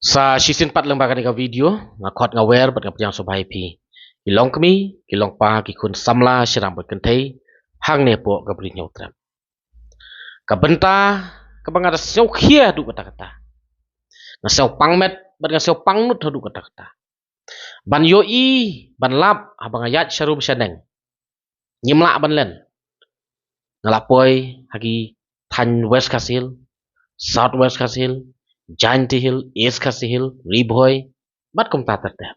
Sa season 4 lembaga ni video ngakot ngawer bat ngapjang sobai pi kilong kami kilong pa ki kun samla shiram bat kentai hang ne po ka bri nyotram ka benta ka bangada seu khia du kata kata na seu pangmet bat nga seu pangnut du kata kata ban yo I ban lap abang ayat sharum shaneng nyimla ban len ngalapoi hagi than west kasil south west kasil Giant Hill, East Castle Hill, Riboy, bat kom tatar teh.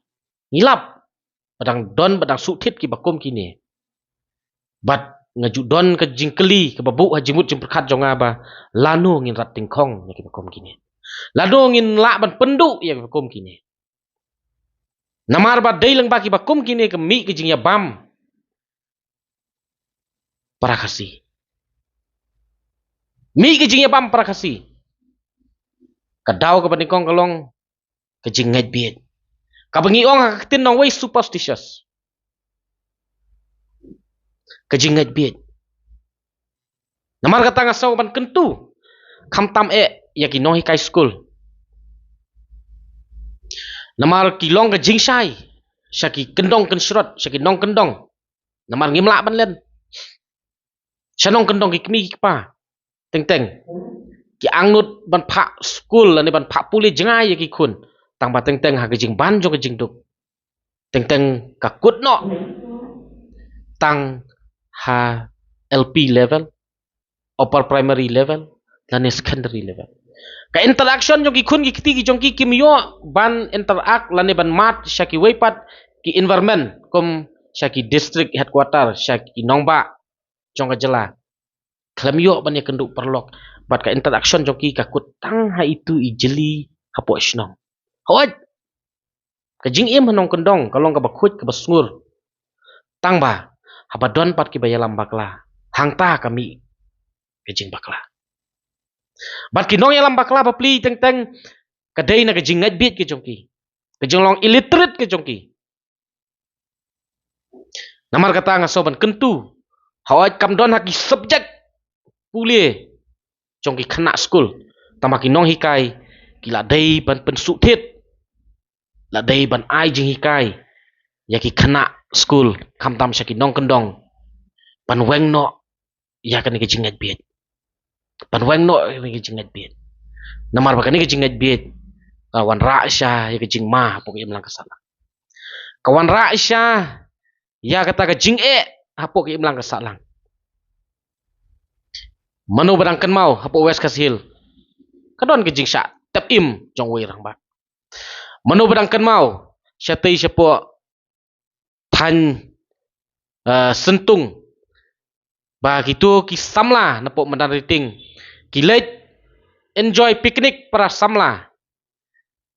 Ngilap, badang don badang sutit ki bakom kini. Bat ngaju don ke jingkeli ke babu hajimut jemperkat jonga ba lanu ngin rat tingkong ki bakom kini. Lanu ngin la ban penduk ya bakom kini. Namar ba dei leng ba ki bakom kini ke mi ke jing ya bam. Para kasih. Mi ke jing ya bam para kasih. Kadau ke panikong kalong kejing ngait biet. Kabangi ong hakatin nong way superstitious. Kejing ngait biet. Namar kata ngasaw ban kentu. Kamtam yaki nong hikai school. Namar kilong kejing syai. Syaki kendong kensrot. Syaki nong kendong. Namar ngimla ban len. Syanong kendong kikmi kikpa. Teng-teng. Ki angnut ban pak school lani ban pak puli jengai ki kun tang ba teng teng ha kejing ban jo kejing duk teng teng ka kut no tang ha LP level upper primary level lani secondary level ka interaction jo ki kun ki kiti ki jong ki kimyo ban interact lani ban mat syaki weipat ki environment kom syaki district headquarter syaki nongba jong ka jela klamyo ban ya kenduk perlok bat ka interaction joki ka kutang ha itu ijeli hapo snong hawat ka jing im hanong kendong kalong ka bakhut ka basngur tang ba habadon pat ki bayalam bakla hangta kami ka jing bakla bat ki nong yalam bakla papli teng teng ka dei na ka jing ngat bit ki jongki ka jing long illiterate ki jongki namar kata ngasoban kentu hawat kam don haki subject pulie trong ki khana school tamaki nong hikai ki la dei ban pensuk thit la dei ban ai jing hikai ya ki khana school kham tam syaki nong kendong ban weng no ya kan ki jingat biet ban weng no ki jingat biet namar ba kan ki jingat biet kawan ra sya ya ki jing ma pok im lang kasala kawan ra sya ya kata ka jing hapok im lang kasalang Manu berangkan mau hapo West Castle Hill. Kadon ke jing syak tap im jong wei rang ba. Manu berangkan mau syatei syapo tan sentung. Ba gitu ki samla napok mendan riting. Ki let enjoy picnic para samla.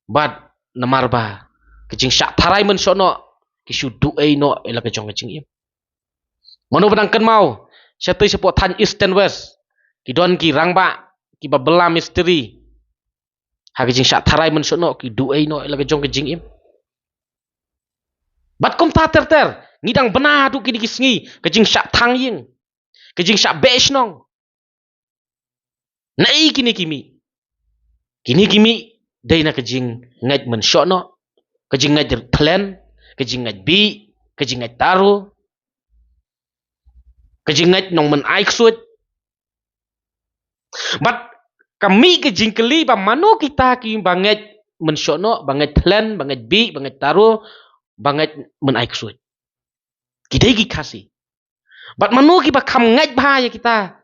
Bad namar ba ke jing syak tharai men sono ki syudu ei no ela ke jong jing im. Manu berangkan mau syatei syapo tan East and West. Kidon ki rangba ki babela misteri hagi jing syak tharai men sono ki duei no lagi jong ke jing im bat kom ta ter ter ngidang bena du kini kisngi ke jing syak thang ying ke jing syak besh nong nai kini kimi dei na ke jing ngat men sono ke jing ngat thlen ke jing ngat bi ke jing ngat taru ke jing ngat nong men ai ksut But kami ke jingkeli ba mano kita ki banget mensono banget plan banget bi banget taruh banget menaiksuit kita ki kasih but mano ki ba kam ngat bahaya kita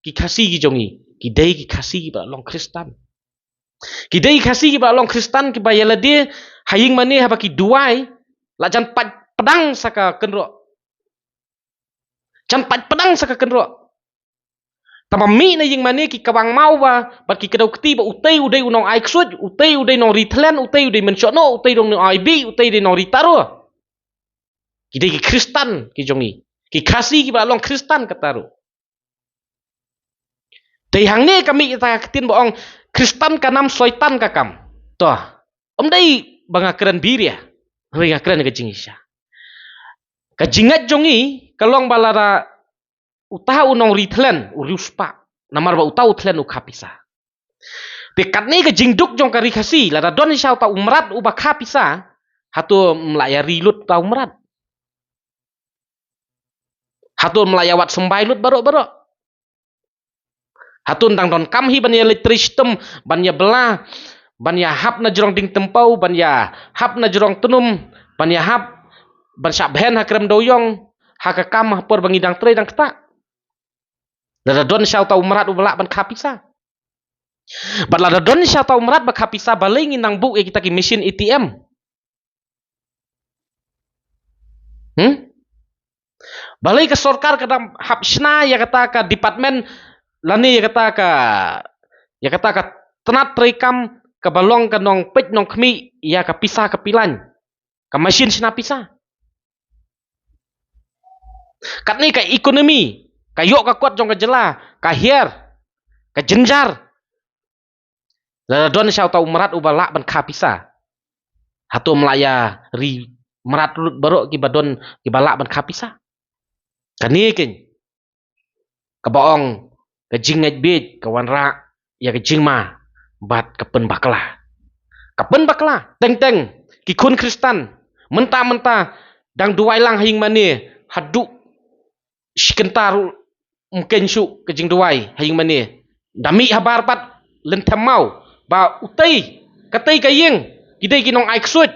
ki kasih ki jongi kita ki kasih ba long Kristen kita ki kasih ba long Kristen ki ba yala dia haying mane ha ba ki duai la jan pat pedang saka kenro jan pat pedang saka kenro Tamami na yung mani ki kawang mau ba bat ki kadaw kti ba utay uday unong ay ksud utay uday nong ritlen utay uday mensyono utay nong ay bi utay uday nong ritaro kita ki Kristen ki jongi ki kasih ki ba long Kristen kataru tay hang ne kami kita ketin boong Kristen kanam soitan kakam toh day banga keren bir ya banga keren ka jingisya ka jingat jongi kalong balara utaha unong ritlen uriuspa namar ba utau tlen ukapisa Pekat ni ke jingduk jong kari kasi la don syau ta umrat ubah kha pisa hatu melayari lut ta umrat hatu melayawat sembai lut barok-barok hatun tang don kam hi ban ya litristem ban ya belah ban ya hap na jrong ding tempau ban ya hap na jrong tunum ban ya hap ban syak bhen ha krem doyong ha ka kam ha por bangi dang tre dang kta la don syau ta umrat ubah ban kha pisa bat la don syau ta umrat ba kha pisa balai nginang buk e kita ki mesin ATM balai ke sorkar kadang hap sna ya kata ka department lani ya kata ka tenat rekam ke balong ke nong pet nong kmi ya ka pisah ke pilan ke mesin sna pisah kat ni ka ekonomi ka yok ka kuat jong ka jela ka hier ka jenjar la don syau ta umrat ubala ban kha pisah hatu melaya ri merat lut barok ki badon ki balak ban kha pisah kani ken ka baong ka jingat bit ka wanra ya ka jingma bat ka pen bakla teng ki kun Kristen menta dang duai lang hing mani hadu shikentar mungkin su ke jing duai hing mani dami habar pat lentem mau ba utai katai ka yeng kidai kinong ai ksut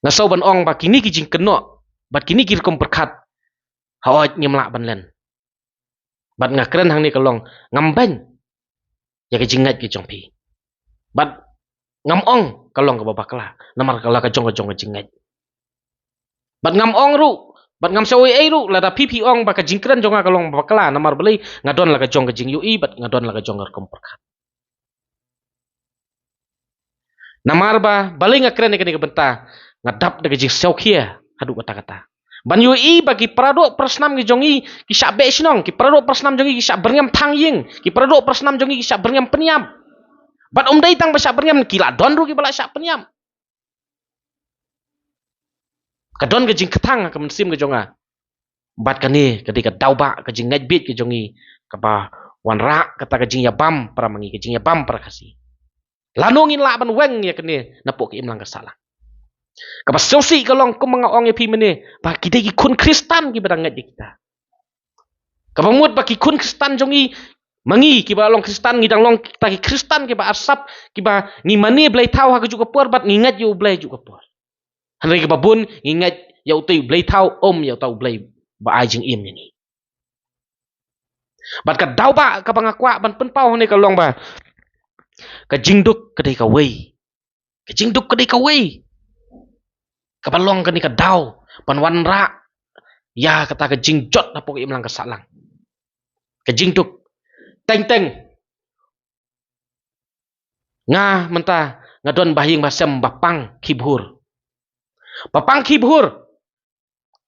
ngasau ban ong ba kini ki jing keno bat kini ki kom berkat hawat nyemlak ban len bat ngakren hang ni kalong ngamban ya ke jingat ki jongpi bat ngam ong kalong ka babakla namar kala ka jong ka jingat bat ngam ong ru bat ngam sawi ai ru la da pipi ong ba ka jingkren jonga kalong babakla namar belai ngadon la ka jong ka jing yui bat ngadon la ka jong ka kom berkat namar ba balai ngakren ni ka benta ngadap da ka jing saukhia hadu kata-kata ban yui bagi peradok persnam ki jongi ki syak be sinong ki peradok persnam jongi ki syak berngam thang ying ki peradok persnam jongi ki syak berngam peniam bat dai tang ba syak berngam ki la don ru ki bala syak peniam ka don ke jing kethang ka mensim ke jonga bat kani kadi ka dauba ka jing ngajbit ke jongi ka ba wan rak kata ka jing ya bam para mangi ke jing ya bam para kasi lanungin la ban weng ya kani napok ki imlang ka salah kapa sosi kalong ko mga ong epi mene ba kita ki kun Kristen ki badangat di kita kapa mut ba ki kun Kristen jongi mangi ki ba long Kristen ngidang long kita ki Kristen ki ba asap ki ba ni mani blai tau ha ka juga por bat ngingat yu blai juga por hanre ki ba bun ngingat ya utai blai tau om ya tau blai ba ai jing im ni bat ka dau ba ka bangakwa ban pen pau ne kalong ba ka jingduk kadai ka wei ka jingduk kadai ka wei kabalong kani ka daw panwan ra ya kata ka jingjot na poki imlang ka salang ka jingduk teng nga menta ngadon bahing basem bapang kibhur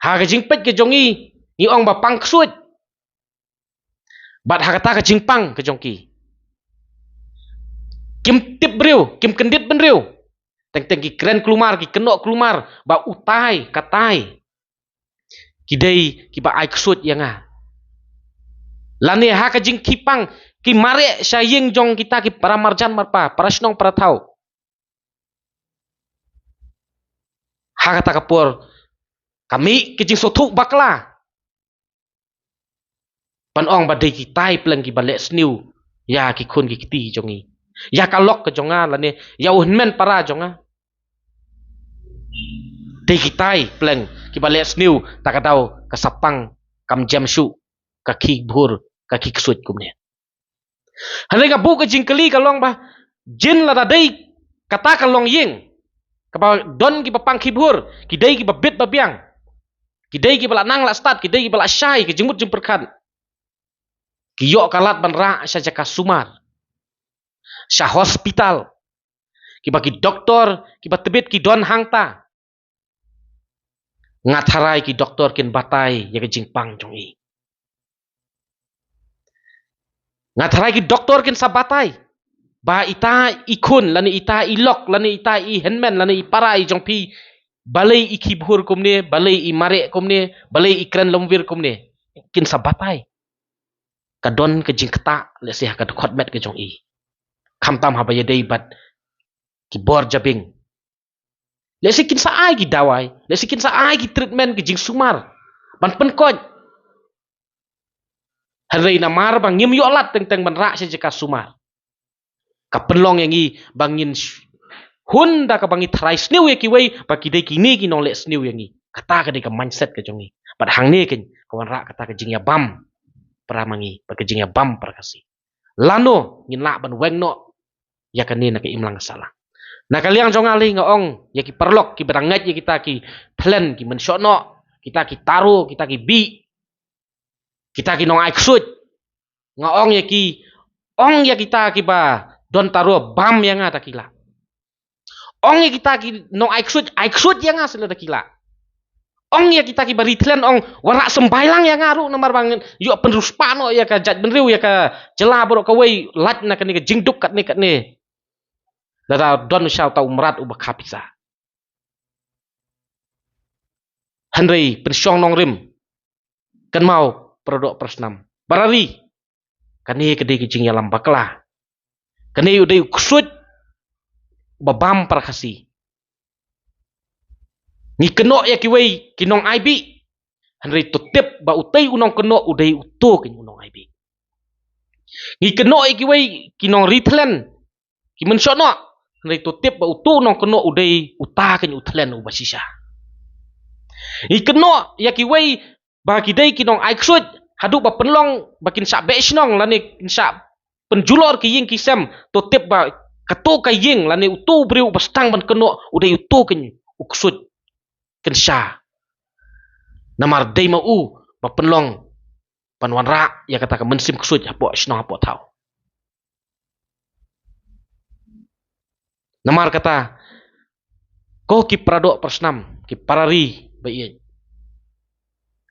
ha ka jingpet ke jongi ni ong bapang ksut bat ha kata ka jingpang ke jongki kim tip breu kim kendit ben reu teng ki kren kelumar ki kenok kelumar ba utai katai kidai ki ba ai ksut yanga lani ha ka jing kipang ki mare saying jong kita ki para marjan marpa para snong para thau ha kata kapur kami ki jing sothuk bakla pan ong ba dei ki tai pleng ki balek sniu ya ki khun ki kiti jongi ya kalok ke jonga lani ya unmen para jonga dei kitai pleng ki balek sniu takadau kasapang kam jam su ka ki bhur ka ki ksut kumne hanai ka bu ka jingkeli kalong ba jin la dei kata kalong ying ka ba don ki papang ki bhur ki dei ki babit babiang ki dei ki bala nang la start ki dei ki bala syai ki jengmut jemperkan ki yok kalat ban ra saja ka sumar sa hospital ki bagi doktor ki batebit ki don hangta ngatharai ki doktor kin batai ya ke jingpang jongi ngatharai ki doktor kin sabatai ba ita ikun lani ita ilok lani ita I henmen lani parai jongpi balai iki bhur kumne balai I mare kumne balai ikran lomvir kumne kin sabatai kadon ke jing kata le sih ka khot met ke jong i kham tam ha ba ye dei bat ki bor jabing le sih kin sa ai ki dawai le sih kin sa ai ki treatment ke jing sumar ban pen koj hari na mar bang ngim yo lat teng teng ban ra se ka sumar ka penlong yang i bangin hun da ka bangi thrai sniu ye ki wei ba ki dei ki ni ki nong le sniu yang i kata ka dei ka mindset ke jong i bat hang ne ken kawan ra kata ka jing ya bam pramangi ba ke jing ya bam prakasi lano ngin la ban weng no ya kan ni na ke imlang salah na kaliang jong ali ngaong ya ki perlok ki berangat ya kita ki plan ki men no kita ki taru kita ki bi kita ki nong aiksut ngaong ya ki ong ya kita ki ba don taru bam yang ada kila ong ya kita ki nong aiksut yang asal ada kila ong ya kita ki bari tlen ong wara sembailang yang ngaru nomor bang yo penruspano ya ka jat benriu ya ka jela borok ka wei lat na ka ni ka jingduk kat ni dada don shau tau merat ubah kapisa Henry pensyong nong rim kan mau produk persnam barari kani kedai kicing ya lambaklah kani udai kusut babam prakasi ni keno ya kiwei kinong aibi Henry tutip ba utai unong keno udai uto kin unong aibi ni keno ya kiwei kinong ritlen ki mensyono Henry tutip ba uto unong keno udai uta kin utlen ubasisha ni keno ya kiwei ba kidai kinong aiksut hadu ba penlong bakin sa besnong lani sa penjulor ki ying kisem tutip ba kato ka ying lani utu briu bastang ban keno udai utu kin uksut kin sha namar dei ma u ba penlong panwan ra ya kata ka mensim ksut apo snong apo tau namar kata ko ki prado persnam ki parari ba ye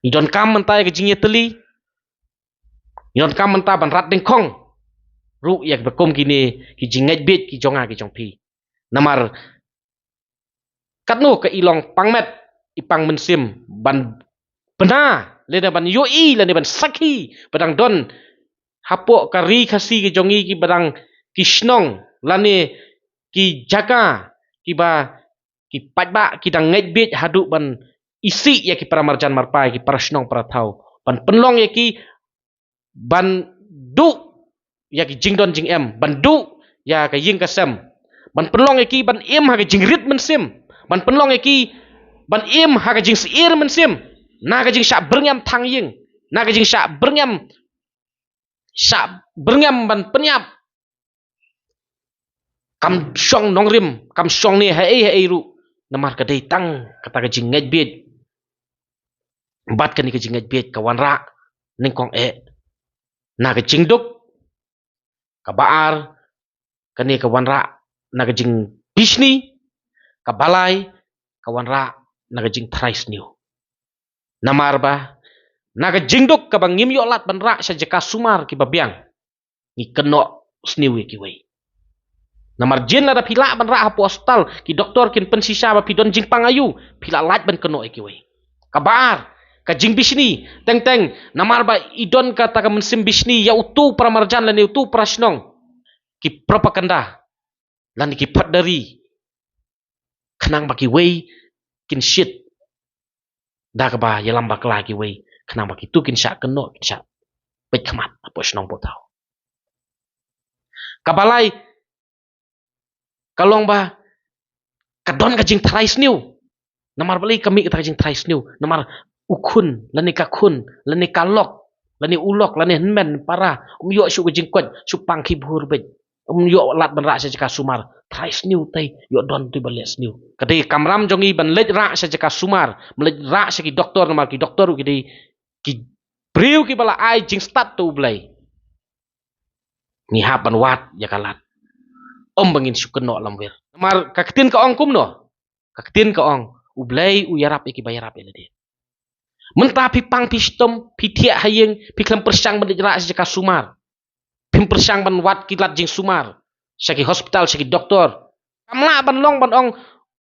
idon kam mentai ke jingye teli idon kam menta ban rat ding khong ru yak bekom kini ki jinget bit ki jonga ki jongpi namar katnu ke ilong pangmet ipang mensim ban bena leda ban yoi leda ban sakhi badang don hapo kari khasi ki jongi ki badang kisnong lani ki jaga ki ba ki patba ki dang nget bit hadu ban isi ya ki paramarjan marpai ki parasnong prathau ban penlong ya ki ban du ya ki jingdon jing em ban du ya ka ying kasem ban penlong ya ki ban im ha ki jingrit mensim ban penlong ya ki ban im ha ka jing seir mensim na ka jing sha berngam thang ying na ka jing sha berngam ban penyap kam shong nong rim kam shong ni hai ru namar ka dei tang kata ka jing nget bit bat ka ni ka jing nget bit ka wan ra ning kong na ka jing duk ka baar ka ni ka wan ra na ka jing bisni ka balai ka wan ra na ka jing thrais niu namar ba naga jingduk ka bang ngim yo lat ban ra sa jeka sumar ki babiang ni keno sniwi ki wei namar jin la da pila ban ra hapo hospital ki doktor kin pensisa ba pidon jing pangayu pila lat ban keno ki wei kabar ka jing bisni teng teng namar ba idon ka ta ka mensim bisni ya utu pramarjan lan utu prasnong ki propaganda lan ki pat dari kenang baki wei kin shit da ka ba ya lambak lagi wei kenapa gitu kin syak keno kin syak pet khamat apo snong po tau kabalai kalong ba kadon ka jing thrais niu namar bali kami ka jing thrais niu namar ukun lani ka khun lani kalok lani ulok lani henmen para yo syu ka jing kot su pang ki bhur bet yo lat ban ra sa ka sumar thrais niu tai yo don tu bales niu kadai kamram jongi ban lej ra sa ka sumar melej ra sa ki doktor namar ki doktor ki priu ki bala ai jing start tu blai ni hapan wat ya kalat om bangin sukeno lamwer mar kaktin ka ong kumno kaktin ka ong ublai u yarap iki bayarap elade menta pi pang pi stom pi tia hayeng pi klam persang ban ra sa ka sumar pim persang ban wat kilat jing sumar saki hospital saki doktor kamla ban long ban ong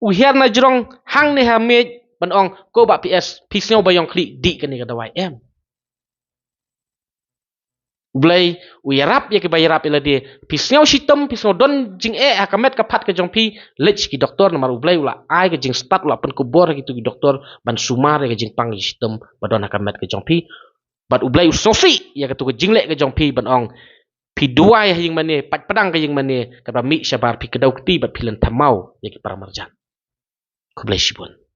uhiar na jrong hang ne ha me ban ong ko ba ps pisno bayong kli di kani ka dawai em Ublay uyarap ya ke bayarap ila dia pisngau sitem pisngau don jing akamet kapat ke jong pi lech ki doktor nomor ublay ula ai ke jing start ula pen kubor gitu ki doktor ban sumar ya ke jing pang sitem badon akamet ke jong pi bat ublay usofi ya ke tu ke jing le ke jong pi ban ong pi dua ya jing mane pat pedang ke jing mane kata mi syabar pi kedau keti bat pilen tamau ya ki para marjan kublay sibun